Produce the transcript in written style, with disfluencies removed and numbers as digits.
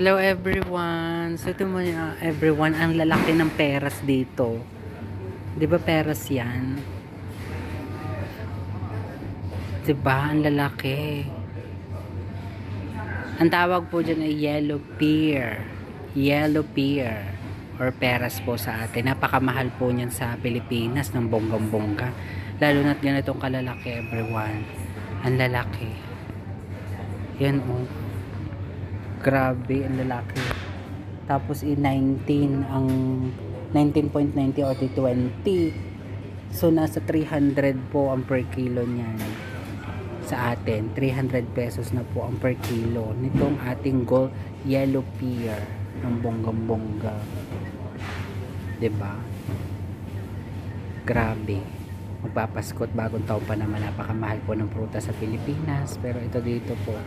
Hello everyone. So ito mo everyone, ang lalaki ng peras dito. 'Di ba peras 'yan? 'Di ba? Ang lalaki. Ang tawag po diyan ay yellow pear. Yellow pear or peras po sa atin. Napakamahal po niyan sa Pilipinas ng bonggang-bongga. Lalo na't ganitong kalalaki everyone. Ang lalaki. Yan oh. Grabe, ang lalaki. Tapos 19 ang 19.90 o 20. So nasa 300 po ang per kilo niyan. Sa atin, 300 pesos na po ang per kilo nitong ating gold yellow pear ng bonggang-bongga. 'Di ba? Grabe. Magpapasko at bagong taon pa naman, napakamahal po ng prutas sa Pilipinas, pero ito dito po